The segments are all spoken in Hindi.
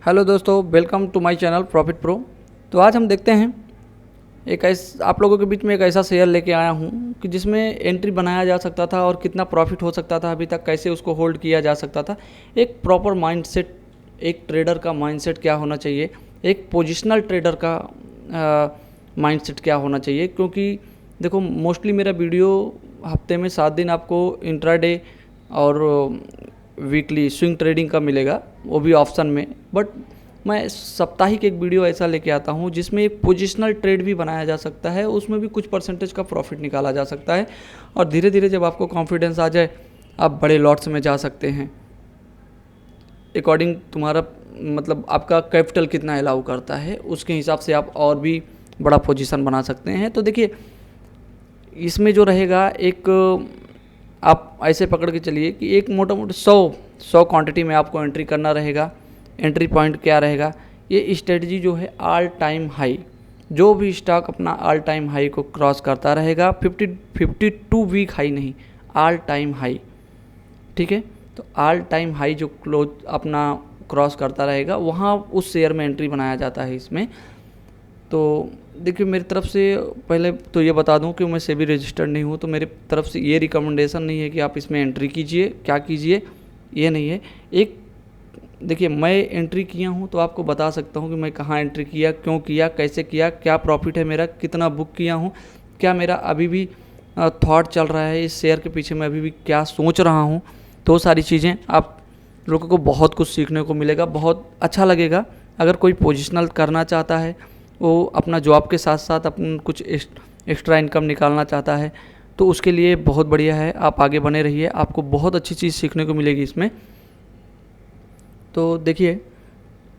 हेलो दोस्तों, welcome to my channel profit pro. तो आज हम देखते हैं आप लोगों के बीच में एक ऐसा शेयर लेके आया हूँ कि जिसमें एंट्री बनाया जा सकता था और कितना प्रॉफिट हो सकता था, अभी तक कैसे उसको होल्ड किया जा सकता था। एक प्रॉपर माइंडसेट, एक ट्रेडर का माइंडसेट क्या होना चाहिए, एक पोजिशनल ट्रेडर का माइंडसेट क्या होना चाहिए। क्योंकि देखो, मोस्टली मेरा वीडियो हफ्ते में 7 दिन आपको इंट्राडे और वीकली स्विंग ट्रेडिंग का मिलेगा, वो भी ऑप्शन में। बट मैं साप्ताहिक एक वीडियो ऐसा लेके आता हूँ जिसमें एक पोजिशनल ट्रेड भी बनाया जा सकता है, उसमें भी कुछ परसेंटेज का प्रॉफिट निकाला जा सकता है। और धीरे धीरे जब आपको कॉन्फिडेंस आ जाए, आप बड़े लॉट्स में जा सकते हैं। अकॉर्डिंग तुम्हारा मतलब आपका कैपिटल कितना अलाउ करता है, उसके हिसाब से आप और भी बड़ा पोजीशन बना सकते हैं। तो देखिए, इसमें जो रहेगा, एक आप ऐसे पकड़ के चलिए कि एक मोटा मोटा 100 क्वांटिटी में आपको एंट्री करना रहेगा। एंट्री पॉइंट क्या रहेगा, ये स्ट्रेटजी जो है ऑल टाइम हाई, जो भी स्टॉक अपना ऑल टाइम हाई को क्रॉस करता रहेगा, 52 वीक हाई नहीं, ऑल टाइम हाई, ठीक है। तो ऑल टाइम हाई जो क्लोज अपना क्रॉस करता रहेगा, वहाँ उस शेयर में एंट्री बनाया जाता है इसमें। तो देखिए, मेरी तरफ से पहले तो ये बता दूं कि मैं सेबी रजिस्टर्ड नहीं हूँ, तो मेरी तरफ से ये रिकमेंडेशन नहीं है कि आप इसमें एंट्री कीजिए, क्या कीजिए, ये नहीं है। एक देखिए, मैं एंट्री किया हूँ तो आपको बता सकता हूँ कि मैं कहाँ एंट्री किया, क्यों किया, कैसे किया, क्या प्रॉफिट है मेरा, कितना बुक किया हूँ, क्या मेरा अभी भी थॉट चल रहा है इस शेयर के पीछे, मैं अभी भी क्या सोच रहा हूँ। तो सारी चीज़ें आप लोगों को बहुत कुछ सीखने को मिलेगा, बहुत अच्छा लगेगा। अगर कोई पोजिशनल करना चाहता है, वो अपना जॉब के साथ साथ अपन कुछ एक्स्ट्रा इनकम निकालना चाहता है, तो उसके लिए बहुत बढ़िया है। आप आगे बने रहिए, आपको बहुत अच्छी चीज़ सीखने को मिलेगी इसमें। तो देखिए,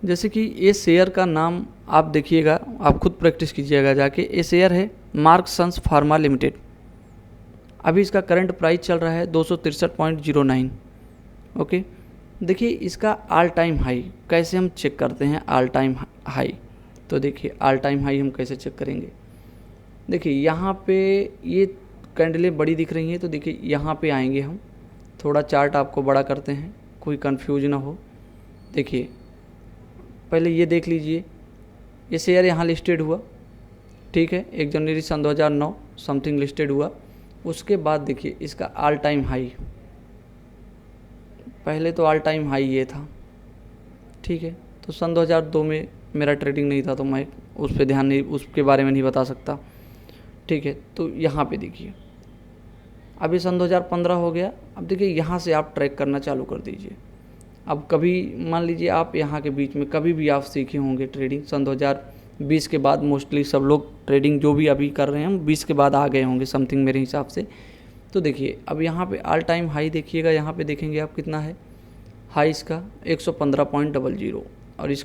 जैसे कि ये शेयर का नाम आप देखिएगा, आप खुद प्रैक्टिस कीजिएगा जाके। ये शेयर है मार्कसंस फार्मा लिमिटेड। अभी इसका करंट प्राइस चल रहा है 263.09। ओके, देखिए इसका ऑल टाइम हाई कैसे हम चेक करते हैं। ऑल टाइम हाई, तो देखिए ऑल टाइम हाई हम कैसे चेक करेंगे। देखिए यहाँ पे ये कैंडलें बड़ी दिख रही हैं, तो देखिए यहाँ पे आएंगे हम, थोड़ा चार्ट आपको बड़ा करते हैं, कोई कंफ्यूज ना हो। देखिए पहले ये देख लीजिए, ये शेयर यहाँ लिस्टेड हुआ, ठीक है, 1 जनवरी सन 2009 समथिंग लिस्टेड हुआ। उसके बाद देखिए इसका ऑल टाइम हाई, पहले तो ऑल टाइम हाई ये था, ठीक है। तो सन 2002 में मेरा ट्रेडिंग नहीं था, तो मैं उस पर ध्यान नहीं, उसके बारे में नहीं बता सकता, ठीक है। तो यहाँ पे देखिए अभी सन 2015 हो गया। अब देखिए यहाँ से आप ट्रैक करना चालू कर दीजिए। अब कभी मान लीजिए आप यहाँ के बीच में कभी भी आप सीखे होंगे ट्रेडिंग, सन 2020 के बाद मोस्टली सब लोग ट्रेडिंग जो भी अभी कर रहे हैं 20 के बाद आ गए होंगे समथिंग मेरे हिसाब से। तो देखिए अब यहाँ पे ऑल टाइम हाई देखिएगा, यहाँ पे देखेंगे आप कितना है हाई इसका 115.00, और इस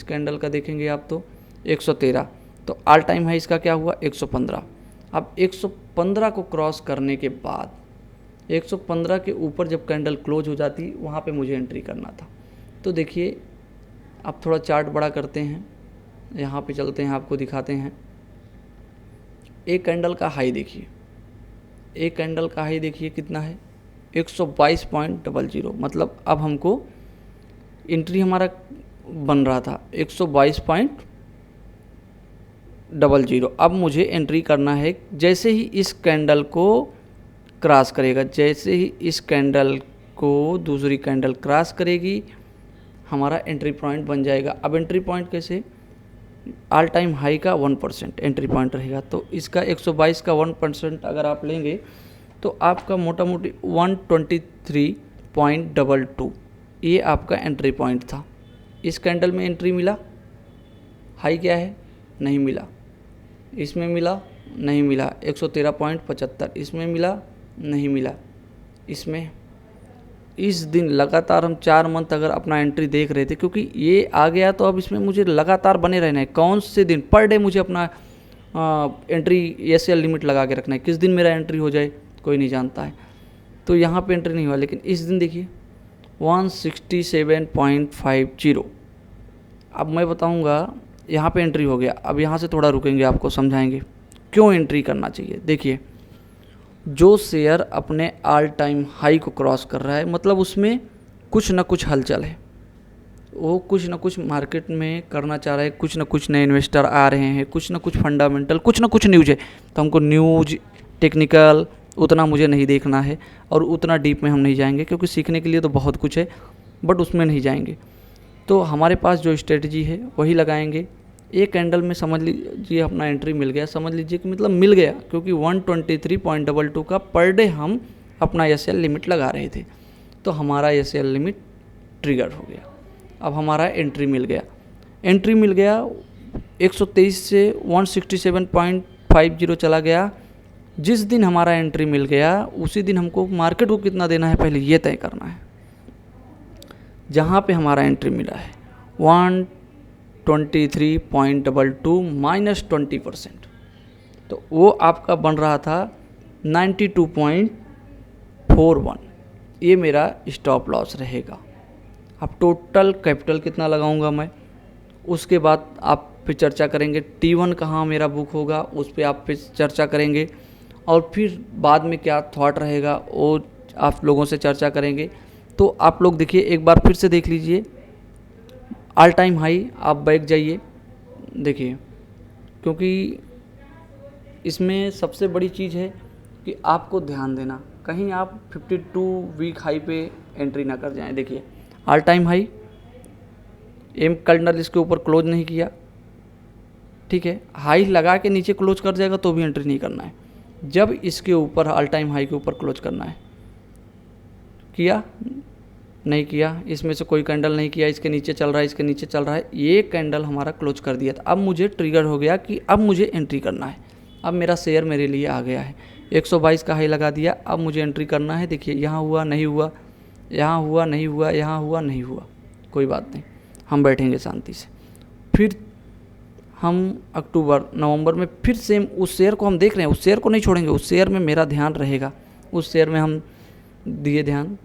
कैंडल का देखेंगे आप तो 113। तो ऑल टाइम हाई इसका क्या हुआ 115। अब 115 को क्रॉस करने के बाद 115 के ऊपर जब कैंडल क्लोज हो जाती, वहाँ पे मुझे एंट्री करना था। तो देखिए अब थोड़ा चार्ट बड़ा करते हैं, यहाँ पे चलते हैं, आपको दिखाते हैं। एक कैंडल का हाई देखिए, एक कैंडल का हाई देखिए कितना है 122.00। मतलब अब हमको एंट्री हमारा बन रहा था 122.00। अब मुझे एंट्री करना है जैसे ही इस कैंडल को क्रॉस करेगा, जैसे ही इस कैंडल को दूसरी कैंडल क्रॉस करेगी, हमारा एंट्री पॉइंट बन जाएगा। अब एंट्री पॉइंट कैसे, ऑल टाइम हाई का 1% एंट्री पॉइंट रहेगा। तो इसका 122 का 1% अगर आप लेंगे तो आपका मोटा मोटी 123.22, ये आपका एंट्री पॉइंट था। इस कैंडल में एंट्री मिला, हाई क्या है, नहीं मिला। इसमें मिला, नहीं मिला, 113.75। इसमें मिला, नहीं मिला। इसमें इस दिन लगातार हम 4 मंथ अगर अपना एंट्री देख रहे थे, क्योंकि ये आ गया तो अब इसमें मुझे लगातार बने रहना है। कौन से दिन पर डे मुझे अपना एंट्री एसएल लिमिट लगा के रखना है, किस दिन मेरा एंट्री हो जाए कोई नहीं जानता है। तो यहाँ पे एंट्री नहीं हुआ, लेकिन इस दिन देखिए 167.50। अब मैं बताऊँगा यहाँ पे एंट्री हो गया। अब यहाँ से थोड़ा रुकेंगे, आपको समझाएंगे क्यों एंट्री करना चाहिए। देखिए, जो शेयर अपने ऑल टाइम हाई को क्रॉस कर रहा है, मतलब उसमें कुछ ना कुछ हलचल है, वो कुछ ना कुछ मार्केट में करना चाह रहे हैं, कुछ ना कुछ नए इन्वेस्टर आ रहे हैं, कुछ ना कुछ फंडामेंटल, कुछ ना कुछ न्यूज है। तो हमको न्यूज टेक्निकल उतना मुझे नहीं देखना है और उतना डीप में हम नहीं जाएंगे, क्योंकि सीखने के लिए तो बहुत कुछ है, बट उसमें नहीं जाएंगे। तो हमारे पास जो स्ट्रेटजी है वही लगाएंगे। एक कैंडल में समझ लीजिए अपना एंट्री मिल गया, समझ लीजिए कि मतलब मिल गया, क्योंकि 123.22 का पर डे हम अपना एसएल लिमिट लगा रहे थे। तो हमारा एसएल लिमिट ट्रिगर हो गया। अब हमारा एंट्री मिल गया, 123 से 167.50 चला गया। जिस दिन हमारा एंट्री मिल गया उसी दिन हमको मार्केट को कितना देना है पहले ये तय करना है। जहाँ पे हमारा एंट्री मिला है 123.22 माइनस 20%, तो वो आपका बन रहा था 92.41। ये मेरा स्टॉप लॉस रहेगा। अब टोटल कैपिटल कितना लगाऊंगा मैं, उसके बाद आप पे चर्चा करेंगे। T1 कहाँ मेरा बुक होगा उस पर आप पे चर्चा करेंगे, और फिर बाद में क्या थॉट रहेगा वो आप लोगों से चर्चा करेंगे। तो आप लोग देखिए, एक बार फिर से देख लीजिए ऑल टाइम हाई, आप बैक जाइए देखिए, क्योंकि इसमें सबसे बड़ी चीज़ है कि आपको ध्यान देना, कहीं आप 52 वीक हाई पे एंट्री ना कर जाएं। देखिए all time high, M candle इसके ऊपर क्लोज नहीं किया, ठीक है, हाई लगा के नीचे क्लोज कर जाएगा तो भी एंट्री नहीं करना है। जब इसके ऊपर ऑल टाइम हाई के ऊपर क्लोज करना है, किया नहीं किया, इसमें से कोई कैंडल नहीं किया, इसके नीचे चल रहा है, इसके नीचे चल रहा है, ये कैंडल हमारा क्लोज कर दिया था। अब मुझे ट्रिगर हो गया कि अब मुझे एंट्री करना है। अब मेरा शेयर मेरे लिए आ गया है, 122 का हाई लगा दिया, अब मुझे एंट्री करना है। देखिए यहाँ हुआ नहीं हुआ, यहाँ हुआ नहीं हुआ, यहाँ हुआ नहीं हुआ, कोई बात नहीं, हम बैठेंगे शांति से। फिर हम अक्टूबर नवंबर में फिर सेम उस शेयर को हम देख रहे हैं, उस शेयर को नहीं छोड़ेंगे, उस शेयर में मेरा ध्यान रहेगा, उस शेयर में हम दिए ध्यान।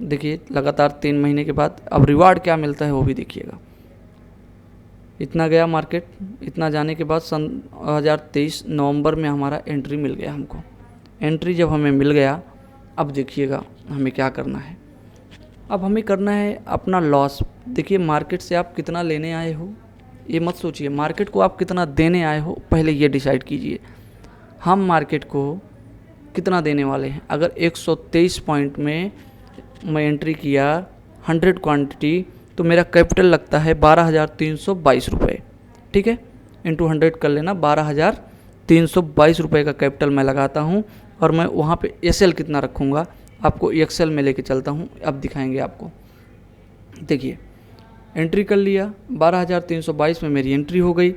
देखिए लगातार 3 महीने के बाद अब रिवार्ड क्या मिलता है वो भी देखिएगा। इतना गया मार्केट, इतना जाने के बाद सन 2023 नवंबर में हमारा एंट्री मिल गया हमको। एंट्री जब हमें मिल गया, अब देखिएगा हमें क्या करना है। अब हमें करना है अपना लॉस। देखिए मार्केट से आप कितना लेने आए हो ये मत सोचिए, मार्केट को आप कितना देने आए हो पहले ये डिसाइड कीजिए। हम मार्केट को कितना देने वाले हैं। अगर 123 पॉइंट में मैं एंट्री किया 100 क्वांटिटी, तो मेरा कैपिटल लगता है 12,322 रुपये, ठीक है, इंटू 100 कर लेना, 12,322 रुपये का कैपिटल मैं लगाता हूँ। और मैं वहाँ पे एसएल कितना रखूँगा आपको एक्सेल में लेके चलता हूँ, अब दिखाएंगे आपको। देखिए एंट्री कर लिया, 12,322 में मेरी एंट्री हो गई।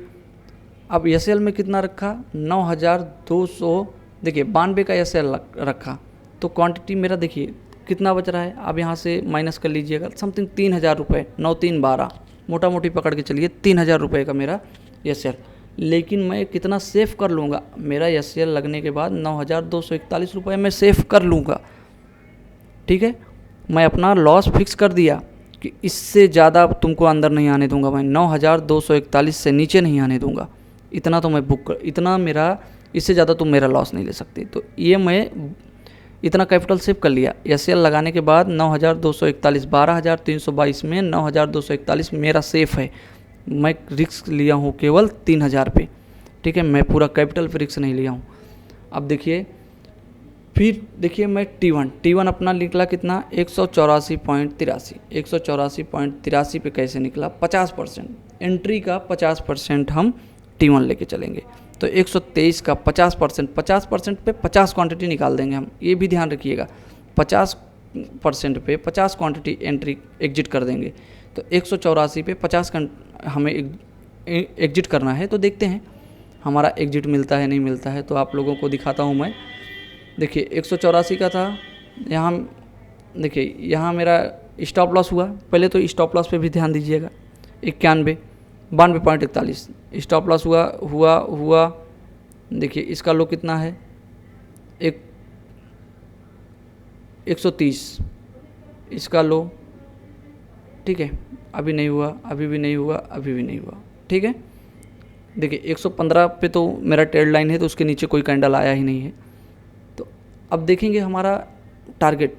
अब एसएल में कितना रखा, 9,200, देखिए 92 का एसएल रखा, तो क्वांटिटी मेरा देखिए कितना बच रहा है। अब यहाँ से माइनस कर लीजिएगा, समथिंग 3,000 रुपये, 9 3 12, मोटा मोटी पकड़ के चलिए 3,000 रुपये का मेरा एसएल। लेकिन मैं कितना सेफ कर लूँगा, मेरा एसएल लगने के बाद 9,241 रुपये मैं सेफ कर लूँगा, ठीक है। मैं अपना लॉस फिक्स कर दिया कि इससे ज़्यादा तुमको अंदर नहीं आने दूंगा, मैं 9,241 से नीचे नहीं आने दूंगा, इतना तो मैं बुक कर, इतना मेरा, इससे ज़्यादा तुम मेरा लॉस नहीं ले सकते। तो ये मैं इतना कैपिटल सेव कर लिया। एसएल लगाने के बाद 9,241, 12,322 में 9,241 मेरा सेफ़ है। मैं रिस्क लिया हूँ केवल 3,000 पे, ठीक है, मैं पूरा कैपिटल पे रिस्क नहीं लिया हूँ। अब देखिए फिर देखिए मैं T1 अपना निकला कितना, 184.83, 184.83 पे कैसे निकला, 50%, एंट्री का 50% हम T1 लेके चलेंगे। तो 123 का 50%, 50% पे 50 क्वांटिटी निकाल देंगे हम, ये भी ध्यान रखिएगा, 50% पे 50 क्वांटिटी एंट्री एग्जिट कर देंगे। तो 184 पे 50 हमें एग्जिट करना है। तो देखते हैं हमारा एग्जिट मिलता है नहीं मिलता है, तो आप लोगों को दिखाता हूँ मैं। देखिए 184 का था, यहाँ देखिए यहाँ मेरा स्टॉप लॉस हुआ, पहले तो स्टॉप लॉस पे भी ध्यान दीजिएगा, 92.41 स्टॉप लॉस हुआ। देखिए इसका लो कितना है, 130, इसका लो, ठीक है, अभी नहीं हुआ, अभी भी नहीं हुआ, अभी भी नहीं हुआ, ठीक है। देखिए 115 पे तो मेरा ट्रेड लाइन है, तो उसके नीचे कोई कैंडल आया ही नहीं है। तो अब देखेंगे हमारा टारगेट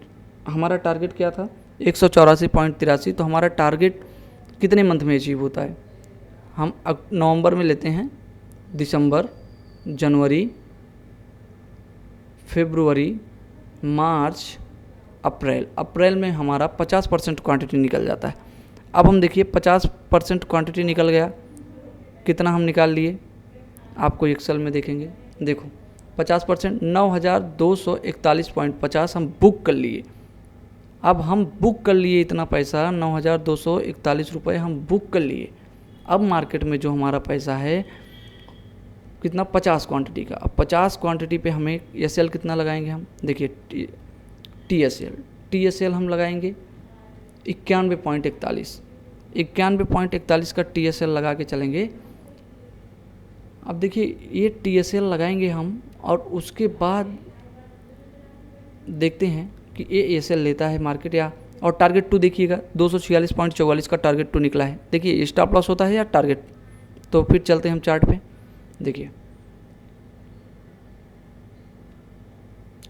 क्या था, 184.83, तो हमारा टारगेट कितने मंथ में अचीव होता है। हम नवंबर में लेते हैं, दिसंबर, जनवरी, फरवरी, मार्च, अप्रैल। अप्रैल में हमारा 50% क्वांटिटी निकल जाता है। अब हम देखिए 50% क्वांटिटी निकल गया, कितना हम निकाल लिए, आपको एक्सेल में देखेंगे। देखो 50% 9241.50 हम बुक कर लिए। अब हम बुक कर लिए इतना पैसा, 9241 रुपये हम बुक कर लिए। अब मार्केट में जो हमारा पैसा है कितना, 50 क्वांटिटी का। अब 50 क्वांटिटी पे हमें एस कितना लगाएंगे हम, देखिए टी एस एल हम लगाएंगे 91.41। 91.41 का टी एस एल लगा के चलेंगे। अब देखिए ये टी एस एल लगाएंगे हम, और उसके बाद देखते हैं कि ये एस एल लेता है मार्केट या। और टारगेट टू देखिएगा 246.44 का टारगेट टू निकला है। देखिए स्टॉप लॉस होता है या टारगेट। तो फिर चलते हैं हम चार्ट पे, देखिए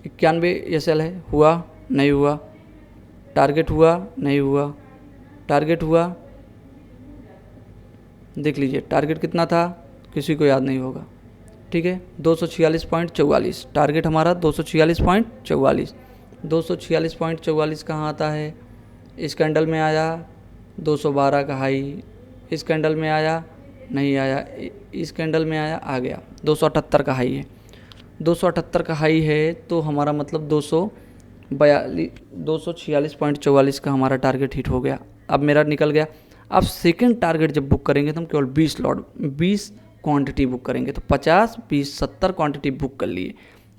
91 एस एल है, हुआ नहीं हुआ, टारगेट हुआ नहीं हुआ, टारगेट हुआ, देख लीजिए टारगेट कितना था, किसी को याद नहीं होगा, ठीक है 246.44 टारगेट हमारा, 246.44। 246.44 कहाँ आता है, इस कैंडल में आया, 212 का हाई, इस कैंडल में आया नहीं आया, इस कैंडल में आया, आ गया, 278 का हाई है। 278 का हाई है तो हमारा मतलब 246.44 का हमारा टारगेट हिट हो गया। अब मेरा निकल गया। अब सेकंड टारगेट जब बुक करेंगे तो हम केवल 20 क्वांटिटी बुक करेंगे। तो 50, 20, 70 क्वांटिटी बुक कर लिए।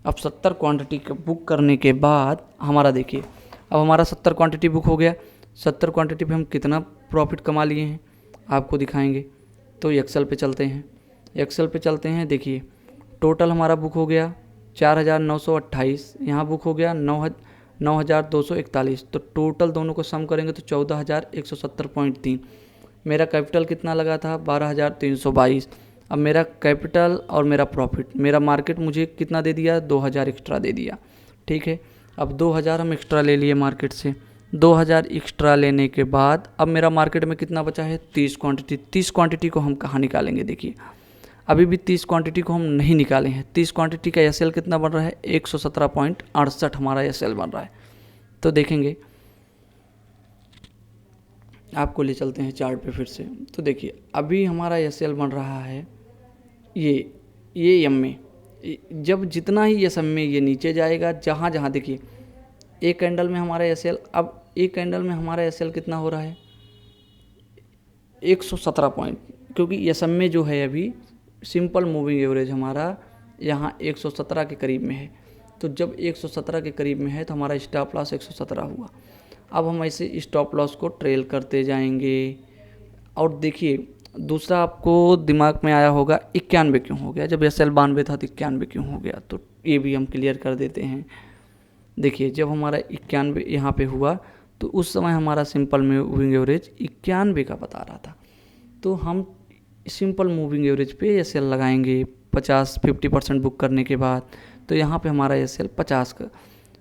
अब 70 क्वांटिटी का बुक करने के बाद हमारा देखिए, अब हमारा 70 क्वांटिटी बुक हो गया। 70 क्वांटिटी पे हम कितना प्रॉफिट कमा लिए हैं आपको दिखाएंगे। तो एक्सेल पे चलते हैं, एक्सेल पे चलते हैं, देखिए टोटल हमारा बुक हो गया 4,928, यहाँ बुक हो गया 9,241। तो टोटल दोनों को सम करेंगे तो 14,170.3। मेरा कैपिटल कितना लगा था, 12,322। अब मेरा कैपिटल और मेरा प्रॉफिट, मेरा मार्केट मुझे कितना दे दिया, 2,000 एक्स्ट्रा दे दिया, ठीक है। अब 2,000 हम एक्स्ट्रा ले लिए मार्केट से। 2,000 एक्स्ट्रा लेने के बाद अब मेरा मार्केट में कितना बचा है, 30 क्वांटिटी। 30 क्वांटिटी को हम कहाँ निकालेंगे, देखिए अभी भी 30 क्वांटिटी को हम नहीं निकाले हैं। 30 क्वांटिटी का एस एल कितना बन रहा है, 117.68 हमारा एस एल बन रहा है। तो देखेंगे, आपको ले चलते हैं चार्ट पे फिर से। तो देखिए अभी हमारा एस एल बन रहा है ये एम में, जब जितना ही एस एम में ये नीचे जाएगा, जहाँ जहाँ देखिए एक कैंडल में हमारा एस एल, अब एक कैंडल में हमारा एस एल कितना हो रहा है, 117 पॉइंट, क्योंकि एस एम में जो है अभी सिंपल मूविंग एवरेज हमारा यहाँ 117 के करीब में है। तो जब 117 के करीब में है तो हमारा स्टॉप लॉस 117 हुआ। अब हम ऐसे स्टॉप लॉस को ट्रेल करते जाएंगे। और देखिए दूसरा आपको दिमाग में आया होगा 91 क्यों हो गया, जब एस एल 92 था तो 91 क्यों हो गया, तो ये भी हम क्लियर कर देते हैं। देखिए जब हमारा 91 यहाँ पे हुआ तो उस समय हमारा सिंपल मूविंग एवरेज 91 का बता रहा था। तो हम सिंपल मूविंग एवरेज पे एस एल लगाएंगे 50% बुक करने के बाद। तो यहाँ पे हमारा एस एल 50 का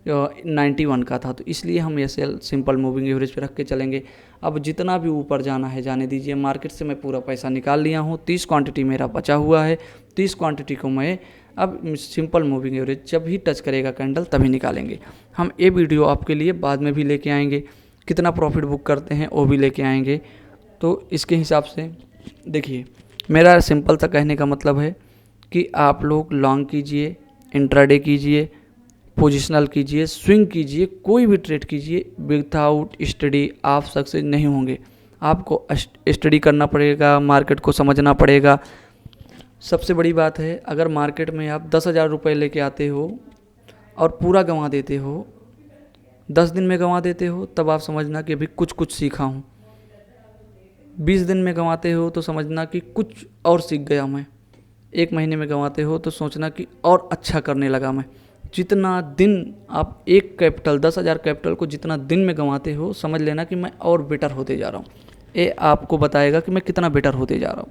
91 का था, तो इसलिए हम S L simple moving average पे रख के चलेंगे। अब जितना भी ऊपर जाना है जाने दीजिए। मार्केट से मैं पूरा पैसा निकाल लिया हूँ, 30 क्वांटिटी मेरा बचा हुआ है। 30 क्वांटिटी को मैं अब सिंपल मूविंग एवरेज जब भी टच करेगा कैंडल तभी निकालेंगे। हम ये वीडियो आपके लिए बाद में भी लेके आएंगे, कितना प्रॉफिट बुक करते हैं वो भी लेके आएंगे। तो इसके हिसाब से देखिए, मेरा सिंपल सा कहने का मतलब है कि आप लोग लॉन्ग कीजिए, इंट्राडे कीजिए, पोजिशनल कीजिए, स्विंग कीजिए, कोई भी ट्रेड कीजिए, विदाउट स्टडी आप सक्सेस नहीं होंगे। आपको स्टडी करना पड़ेगा, मार्केट को समझना पड़ेगा। सबसे बड़ी बात है, अगर मार्केट में आप 10,000 रुपये लेके आते हो और पूरा गंवा देते हो, 10 दिन में गंवा देते हो, तब आप समझना कि अभी कुछ सीखा हूँ। 20 दिन में गंवाते हो तो समझना कि कुछ और सीख गया मैं। 1 महीने में गंवाते हो तो सोचना कि और अच्छा करने लगा मैं। जितना दिन आप एक कैपिटल 10,000 कैपिटल को जितना दिन में गंवाते हो, समझ लेना कि मैं और बेटर होते जा रहा हूँ। ये आपको बताएगा कि मैं कितना बेटर होते जा रहा हूँ।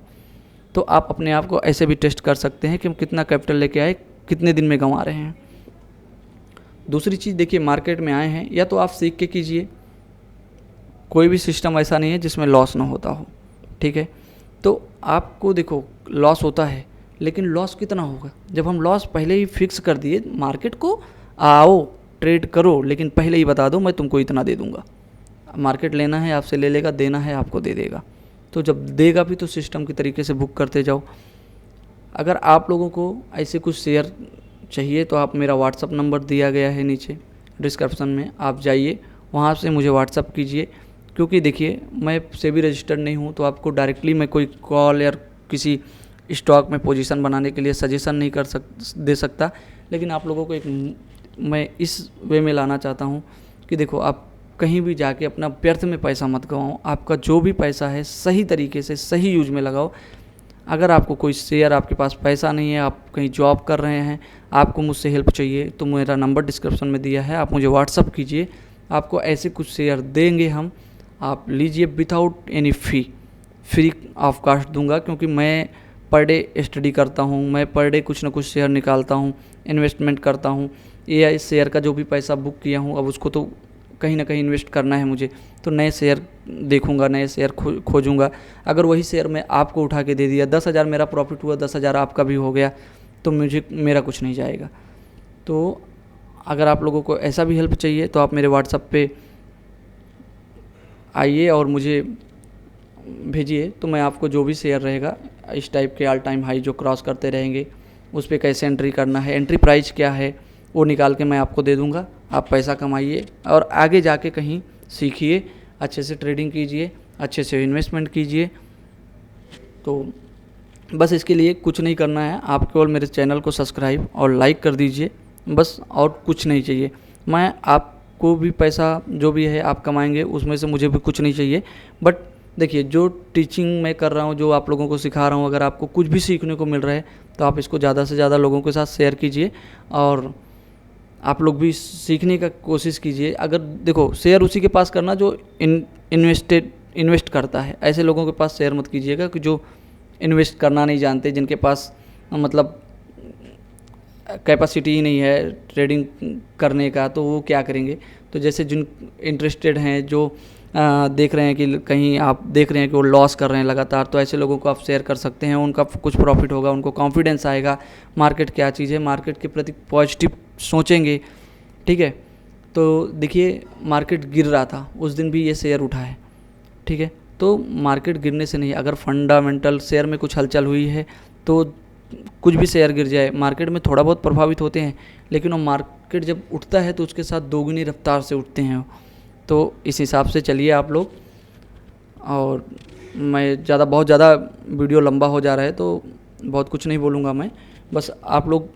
तो आप अपने आप को ऐसे भी टेस्ट कर सकते हैं कि हम कितना कैपिटल लेके आए, कितने दिन में गंवा रहे हैं। दूसरी चीज़ देखिए, मार्केट में आए हैं या तो आप सीख के कीजिए, कोई भी सिस्टम ऐसा नहीं है जिसमें लॉस ना होता हो, ठीक है। तो आपको देखो लॉस होता है, लेकिन लॉस कितना होगा जब हम लॉस पहले ही फिक्स कर दिए। मार्केट को आओ ट्रेड करो, लेकिन पहले ही बता दो मैं तुमको इतना दे दूंगा। मार्केट लेना है आपसे ले लेगा, देना है आपको दे देगा। तो जब देगा भी तो सिस्टम के तरीके से बुक करते जाओ। अगर आप लोगों को ऐसे कुछ शेयर चाहिए तो आप मेरा व्हाट्सअप नंबर दिया गया है नीचे डिस्क्रिप्शन में, आप जाइए वहाँ से मुझे व्हाट्सअप कीजिए। क्योंकि देखिए मैं सेबी रजिस्टर्ड नहीं हूँ, तो आपको डायरेक्टली मैं कोई कॉल या किसी स्टॉक में पोजीशन बनाने के लिए सजेशन नहीं दे सकता। लेकिन आप लोगों को एक मैं इस वे में लाना चाहता हूँ कि देखो आप कहीं भी जाके अपना व्यर्थ में पैसा मत गवाओ। आपका जो भी पैसा है सही तरीके से सही यूज में लगाओ। अगर आपको कोई शेयर, आपके पास पैसा नहीं है, आप कहीं जॉब कर रहे हैं, आपको मुझसे हेल्प चाहिए, तो मेरा नंबर डिस्क्रिप्शन में दिया है, आप मुझे व्हाट्सअप कीजिए। आपको ऐसे कुछ शेयर देंगे हम, आप लीजिए without any fee, free of cost दूंगा। क्योंकि मैं पर डे स्टडी करता हूँ, मैं पर डे कुछ ना कुछ शेयर निकालता हूँ, इन्वेस्टमेंट करता हूँ। ये शेयर का जो भी पैसा बुक किया हूँ अब उसको तो कहीं ना कहीं इन्वेस्ट करना है मुझे, तो नए शेयर देखूंगा, नए शेयर खोजूंगा। अगर वही शेयर मैं आपको उठा के दे दिया, 10,000 मेरा प्रॉफिट हुआ, 10,000 आपका भी हो गया, तो मेरा कुछ नहीं जाएगा। तो अगर आप लोगों को ऐसा भी हेल्प चाहिए तो आप मेरे व्हाट्सएप पे आइए और मुझे भेजिए, तो मैं आपको जो भी शेयर रहेगा इस टाइप के ऑल टाइम हाई जो क्रॉस करते रहेंगे उस पर कैसे एंट्री करना है, एंट्री प्राइस क्या है, वो निकाल के मैं आपको दे दूंगा। आप पैसा कमाइए और आगे जाके कहीं सीखिए, अच्छे से ट्रेडिंग कीजिए, अच्छे से इन्वेस्टमेंट कीजिए। तो बस इसके लिए कुछ नहीं करना है, आप केवल मेरे चैनल को सब्सक्राइब और लाइक कर दीजिए, बस और कुछ नहीं चाहिए। मैं आपको भी पैसा जो भी है आप कमाएंगे, उसमें से मुझे भी कुछ नहीं चाहिए। बट देखिए जो टीचिंग मैं कर रहा हूँ, जो आप लोगों को सिखा रहा हूँ, अगर आपको कुछ भी सीखने को मिल रहा है तो आप इसको ज़्यादा से ज़्यादा लोगों के साथ शेयर कीजिए और आप लोग भी सीखने का कोशिश कीजिए। अगर देखो शेयर उसी के पास करना जो इन्वेस्ट करता है, ऐसे लोगों के पास शेयर मत कीजिएगा कि जो इन्वेस्ट करना नहीं जानते, जिनके पास मतलब कैपेसिटी ही नहीं है ट्रेडिंग करने का, तो वो क्या करेंगे। तो जैसे जिन इंटरेस्टेड हैं, जो देख रहे हैं कि कहीं आप देख रहे हैं कि वो लॉस कर रहे हैं लगातार, तो ऐसे लोगों को आप शेयर कर सकते हैं। उनका कुछ प्रॉफिट होगा, उनको कॉन्फिडेंस आएगा मार्केट क्या चीज़ है, मार्केट के प्रति पॉजिटिव सोचेंगे, ठीक है। तो देखिए मार्केट गिर रहा था, उस दिन भी ये शेयर उठा है, ठीक है। तो मार्केट गिरने से नहीं, अगर फंडामेंटल शेयर में कुछ हलचल हुई है तो कुछ भी शेयर गिर जाए, मार्केट में थोड़ा बहुत प्रभावित होते हैं, लेकिन वो मार्केट जब उठता है तो उसके साथ दोगुनी रफ्तार से उठते हैं। तो इस हिसाब से चलिए आप लोग। और मैं बहुत ज़्यादा वीडियो लंबा हो जा रहा है तो बहुत कुछ नहीं बोलूँगा मैं, बस आप लोग